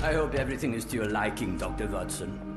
I hope everything is to your liking, Dr. Watson.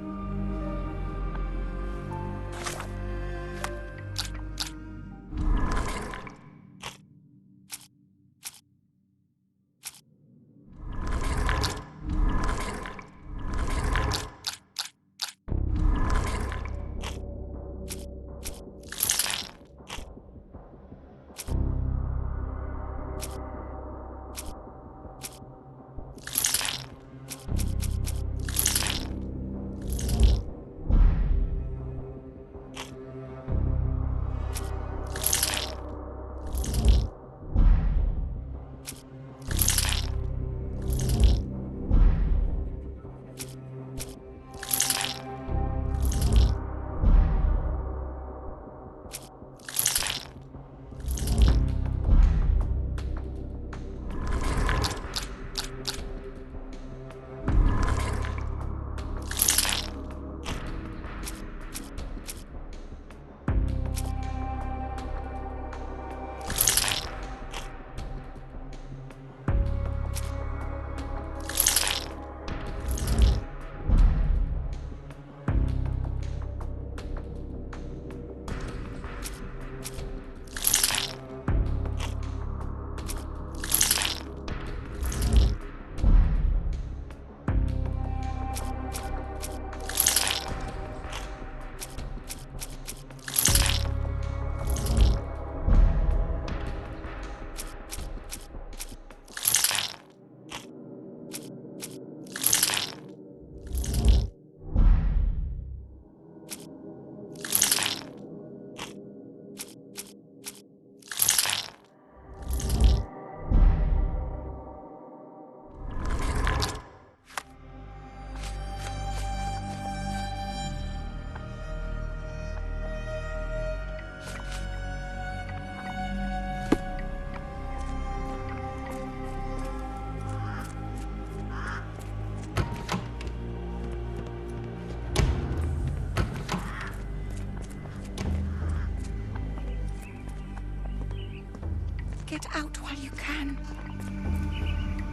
Get out while you can.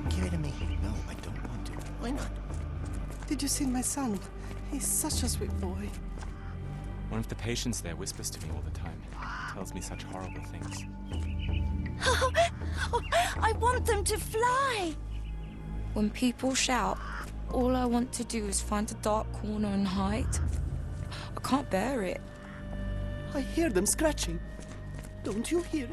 Give it to me. No, I don't want to. Why not? Did you see my son? He's such a sweet boy. One of the patients there whispers to me all the time. Tells me such horrible things. I want them to fly. When people shout, all I want to do is find a dark corner and hide. I can't bear it. I hear them scratching. Don't you hear it?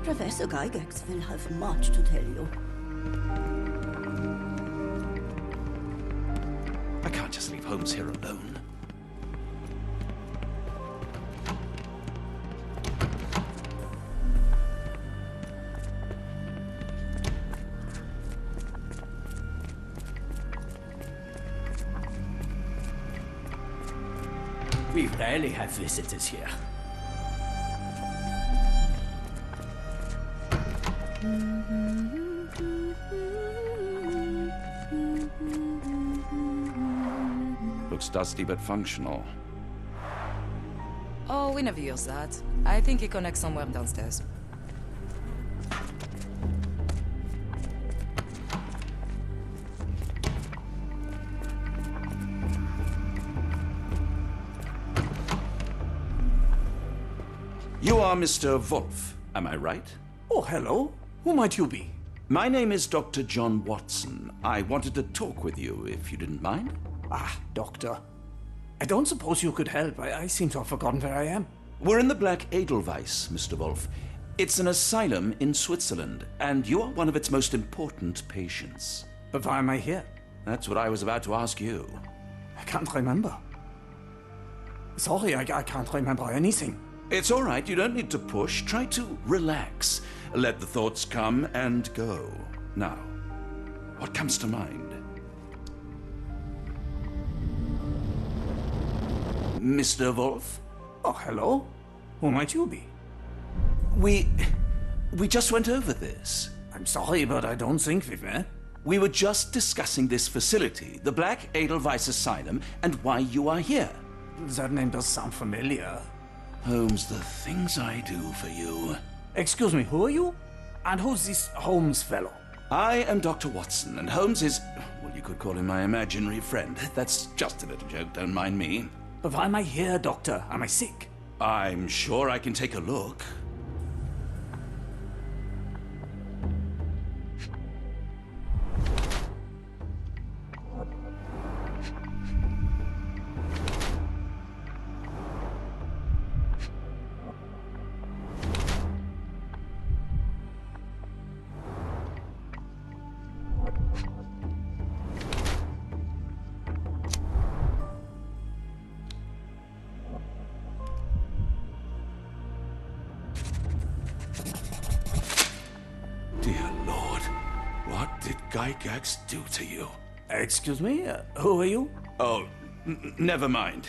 Professor Gygax will have much to tell you. I can't just leave Holmes here alone. We rarely have visitors here. Looks dusty but functional. Oh, we never use that. I think it connects somewhere downstairs. You are Mr. Wolf, am I right? Oh, hello. Who might you be? My name is Dr. John Watson. I wanted to talk with you, if you didn't mind. Ah, doctor. I don't suppose you could help. I seem to have forgotten where I am. We're in the Black Edelweiss, Mr. Wolf. It's an asylum in Switzerland, and you are one of its most important patients. But why am I here? That's what I was about to ask you. I can't remember. Sorry, I can't remember anything. It's all right, you don't need to push. Try to relax. Let the thoughts come and go. Now, what comes to mind? Mr. Wolf? Oh, hello. Who might you be? We just went over this. I'm sorry, but I don't think we've met. We were just discussing this facility, the Black Edelweiss Asylum, and why you are here. that name does sound familiar. Holmes, the things I do for you. Excuse me, who are you? And who's this Holmes fellow? I am Dr. Watson, and Holmes is, well, you could call him my imaginary friend. That's just a little joke, don't mind me. But why am I here, Doctor? Am I sick? I'm sure I can take a look. Dear Lord, what did Gygax do to you? Excuse me, who are you? Oh, never mind.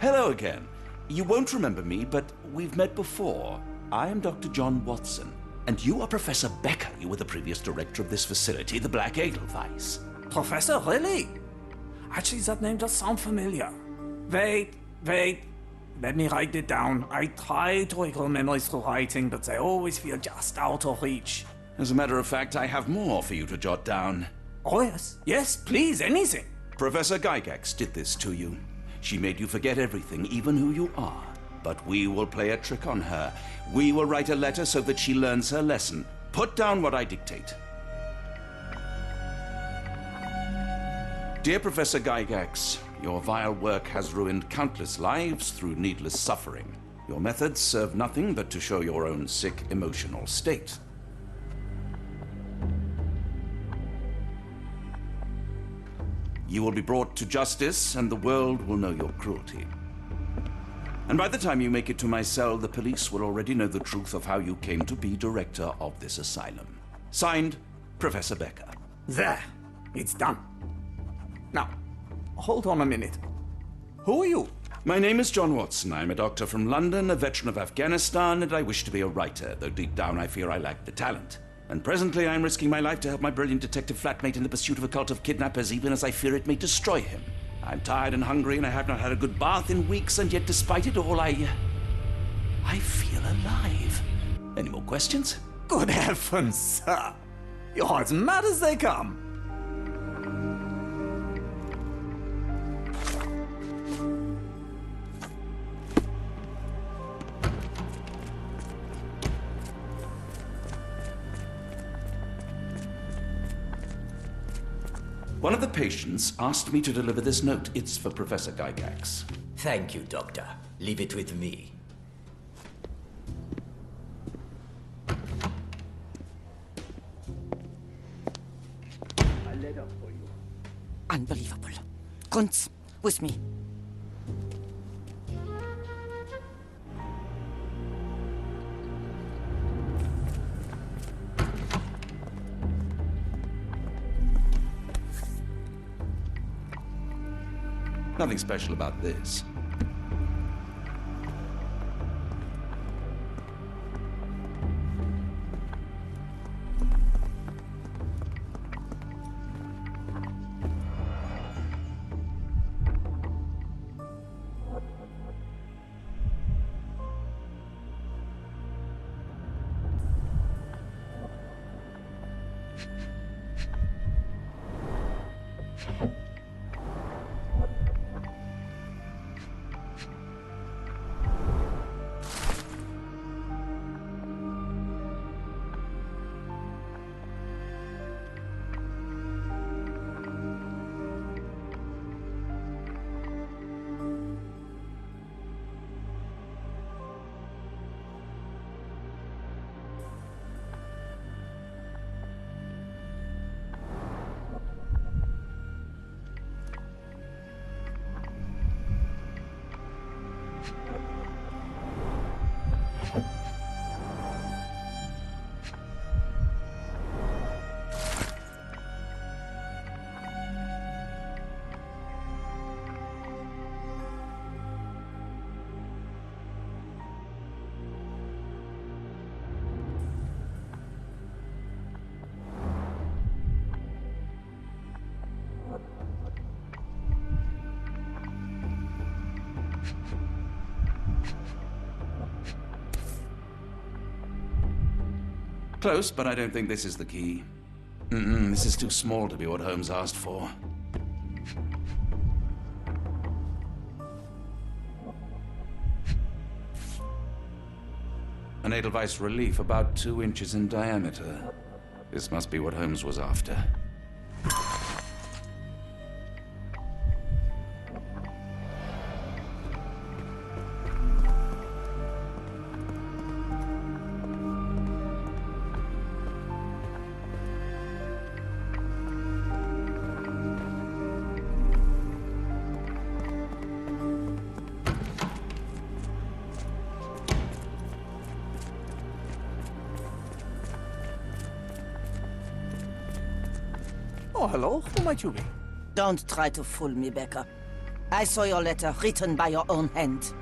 Hello again. You won't remember me, but we've met before. I am Dr. John Watson, and you are Professor Becker. You were the previous director of this facility, the Black Edelweiss. Professor, really? Actually, that name does sound familiar. Wait. Let me write it down. I try to recall memories through writing, but they always feel just out of reach. As a matter of fact, I have more for you to jot down. Oh, yes. Yes, please, anything. Professor Gygax did this to you. She made you forget everything, even who you are. But we will play a trick on her. We will write a letter so that she learns her lesson. Put down what I dictate. Dear Professor Gygax, your vile work has ruined countless lives through needless suffering. Your methods serve nothing but to show your own sick emotional state. You will be brought to justice, and the world will know your cruelty. And by the time you make it to my cell, the police will already know the truth of how you came to be director of this asylum. Signed, Professor Becker. There. It's done. Now, hold on a minute. Who are you? My name is John Watson. I'm a doctor from London, a veteran of Afghanistan, and I wish to be a writer, though deep down I fear I lack the talent. And presently I'm risking my life to help my brilliant detective flatmate in the pursuit of a cult of kidnappers, even as I fear it may destroy him. I'm tired and hungry, and I have not had a good bath in weeks, and yet despite it all, I feel alive. Any more questions? Good heavens, sir. You're as mad as they come. One of the patients asked me to deliver this note. It's for Professor Gygax. Thank you, Doctor. Leave it with me. A letter for you. Unbelievable. Grund, with me. Nothing special about this. Close, but I don't think this is the key. This is too small to be what Holmes asked for. An Edelweiss relief about 2 inches in diameter. This must be what Holmes was after. Oh, hello. Who might you be? Don't try to fool me, Becker. I saw your letter written by your own hand.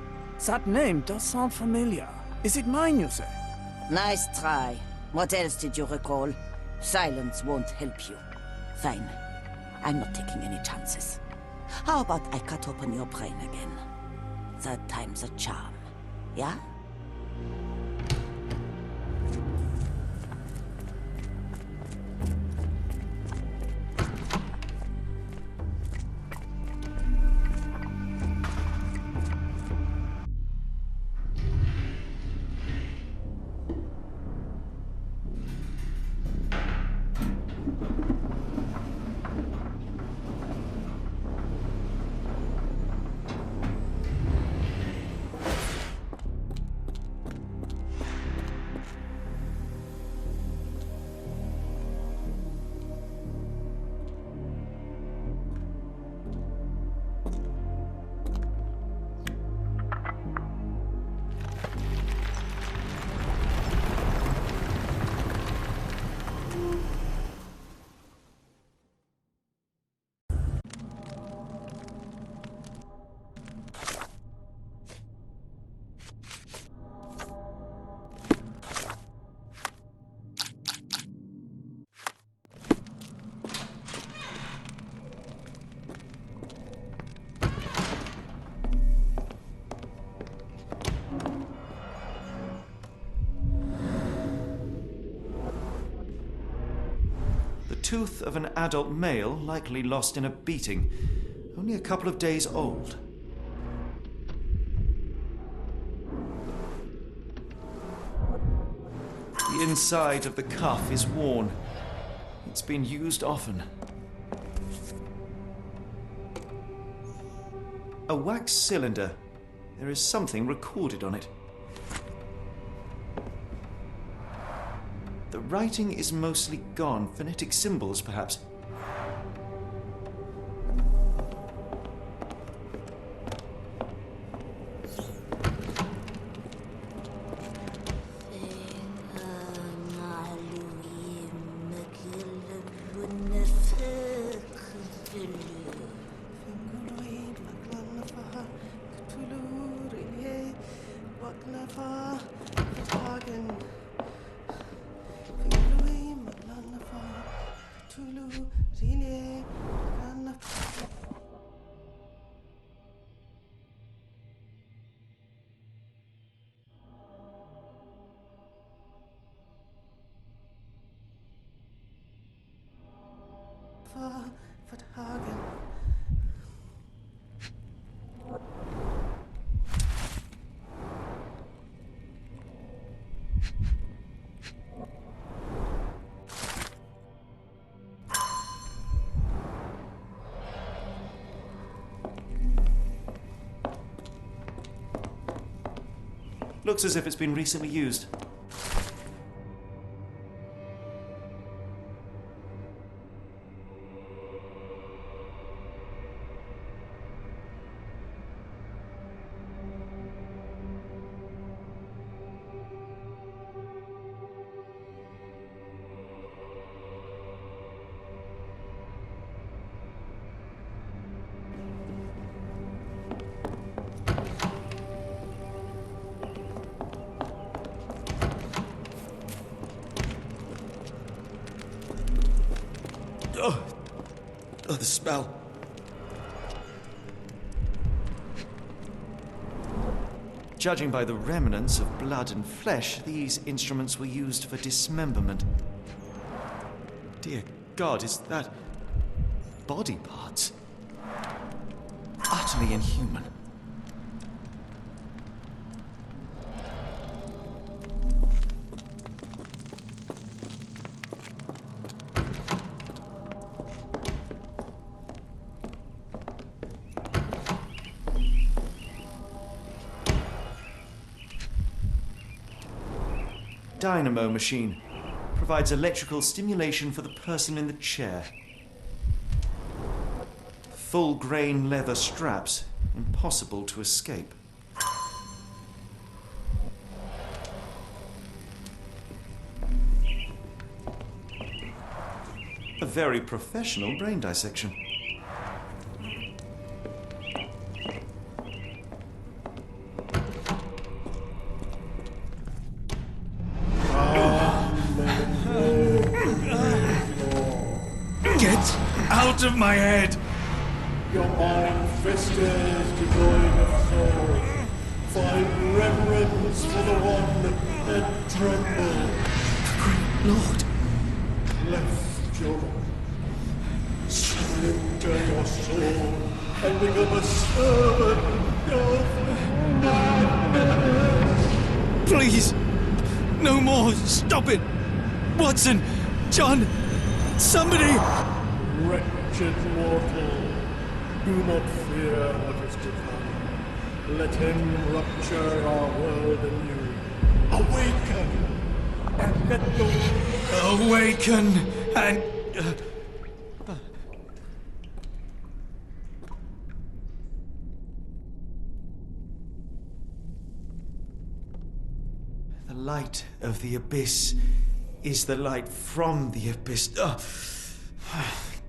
That name does sound familiar. Is it mine, you say? Nice try. What else did you recall? Silence won't help you. Fine. I'm not taking any chances. How about I cut open your brain again? Third time's a charm. Yeah? Tooth of an adult male, likely lost in a beating. Only a couple of days old. The inside of the cuff is worn. It's been used often. A wax cylinder. There is something recorded on it. The writing is mostly gone. Phonetic symbols, perhaps. Looks as if it's been recently used. Oh, the smell. Judging by the remnants of blood and flesh, these instruments were used for dismemberment. Dear God, is that body parts? Utterly inhuman. Dynamo machine. Provides electrical stimulation for the person in the chair. Full grain leather straps. Impossible to escape. A very professional brain dissection. Out of my head! Your iron fisters devoid of soul. Find reverence for the one and tremble. Great Lord! Cleft your splinter your soul and become a servant of madness. Please! No more! Stop it! Watson! John! Somebody! Wretched mortal, do not fear what is to come. Let him rupture our world anew. Awaken! And let the... Awaken! And... The light of the abyss is the light from the abyss.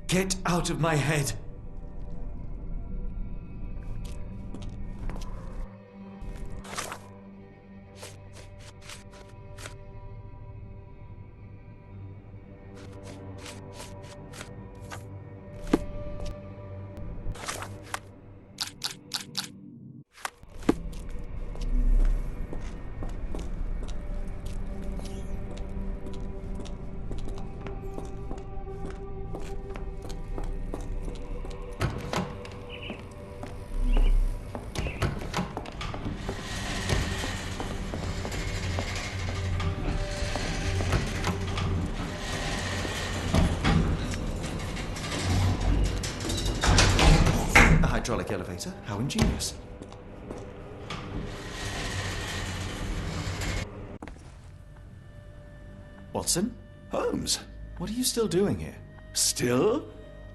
Get out of my head! Hydraulic elevator. How ingenious. Watson? Holmes? What are you still doing here? Still?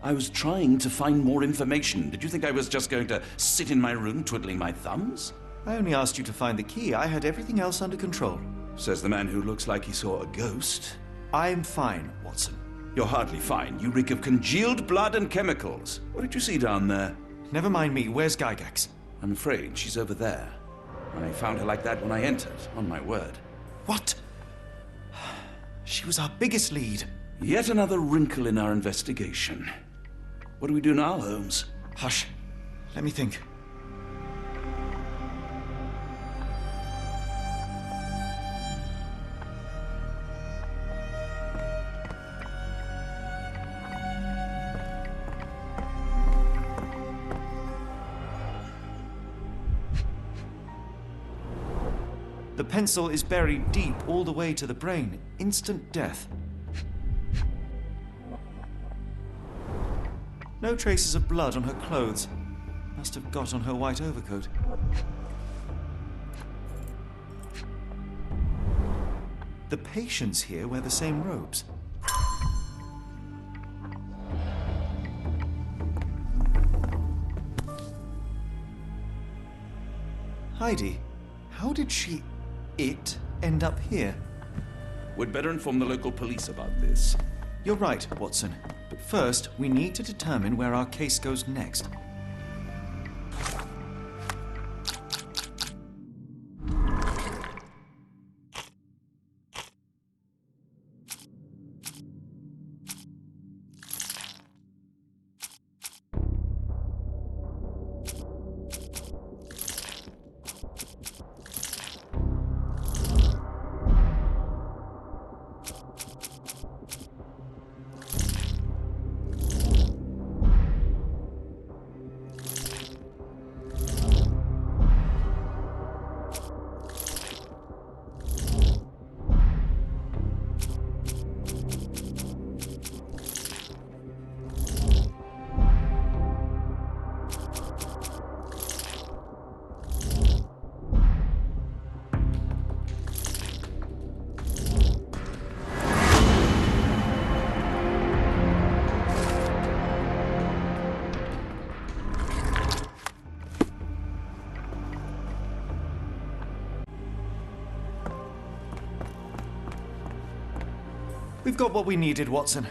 I was trying to find more information. Did you think I was just going to sit in my room twiddling my thumbs? I only asked you to find the key. I had everything else under control. Says the man who looks like he saw a ghost. I'm fine, Watson. You're hardly fine. You reek of congealed blood and chemicals. What did you see down there? Never mind me. Where's Gygax? I'm afraid she's over there. I found her like that when I entered, on my word. What? She was our biggest lead. Yet another wrinkle in our investigation. What do we do now, Holmes? Hush. Let me think. The pencil is buried deep all the way to the brain. Instant death. No traces of blood on her clothes. Must have got on her white overcoat. The patients here wear the same robes. Heidi, how did it end up here? We'd better inform the local police about this. You're right, Watson. But first, we need to determine where our case goes next. We've got what we needed, Watson.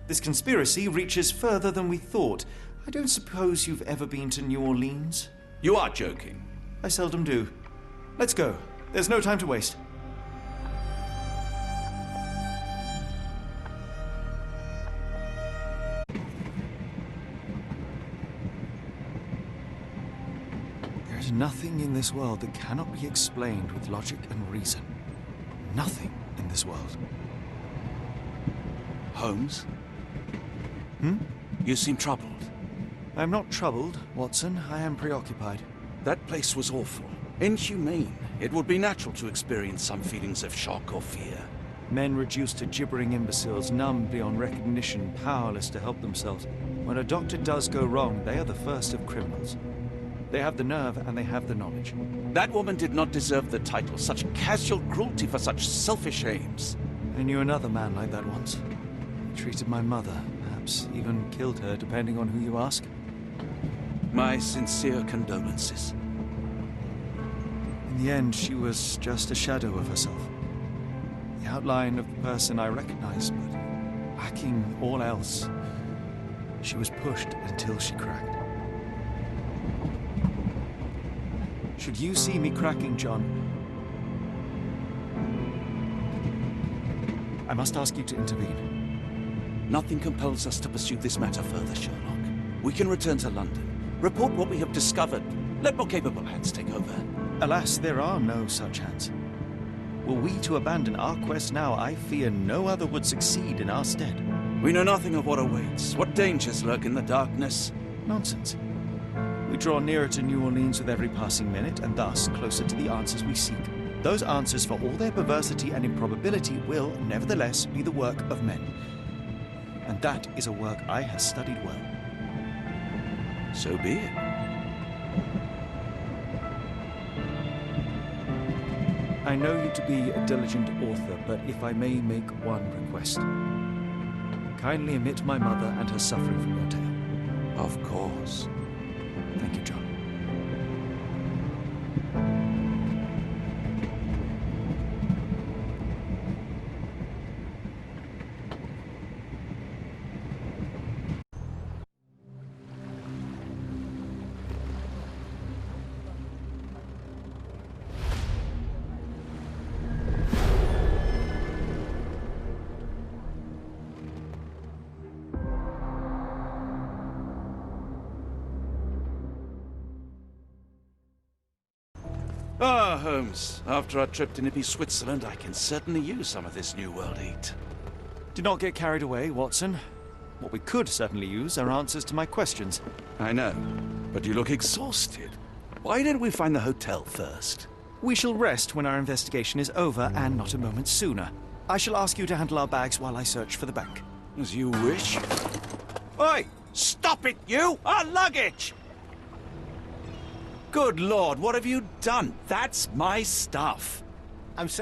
This conspiracy reaches further than we thought. I don't suppose you've ever been to New Orleans? You are joking. I seldom do. Let's go. There's no time to waste. There's nothing in this world that cannot be explained with logic and reason. Nothing in this world. Holmes? Hmm? You seem troubled. I'm not troubled, Watson. I am preoccupied. That place was awful. Inhumane. It would be natural to experience some feelings of shock or fear. Men reduced to gibbering imbeciles, numb beyond recognition, powerless to help themselves. When a doctor does go wrong, they are the first of criminals. They have the nerve and they have the knowledge. That woman did not deserve the title. Such casual cruelty for such selfish aims. I knew another man like that once. He treated my mother, perhaps even killed her, depending on who you ask. My sincere condolences. In the end, she was just a shadow of herself. The outline of the person I recognized, but lacking all else. She was pushed until she cracked. Should you see me cracking, John, I must ask you to intervene. Nothing compels us to pursue this matter further, Sherlock. We can return to London, report what we have discovered. Let more capable hands take over. Alas, there are no such hands. Were we to abandon our quest now, I fear no other would succeed in our stead. We know nothing of what awaits, what dangers lurk in the darkness. Nonsense. We draw nearer to New Orleans with every passing minute, and thus closer to the answers we seek. Those answers, for all their perversity and improbability, will, nevertheless, be the work of men. And that is a work I have studied well. So be it. I know you to be a diligent author, but if I may make one request. Kindly omit my mother and her suffering from your tale. Of course. Thank you, John. Ah, Holmes. After our trip to nippy Switzerland, I can certainly use some of this New World heat. Do not get carried away, Watson. What we could certainly use are answers to my questions. I know, but you look exhausted. Why didn't we find the hotel first? We shall rest when our investigation is over, and not a moment sooner. I shall ask you to handle our bags while I search for the bank. As you wish. Oi! Stop it, you! Our luggage! Good Lord, what have you done? That's my stuff. I'm sorry.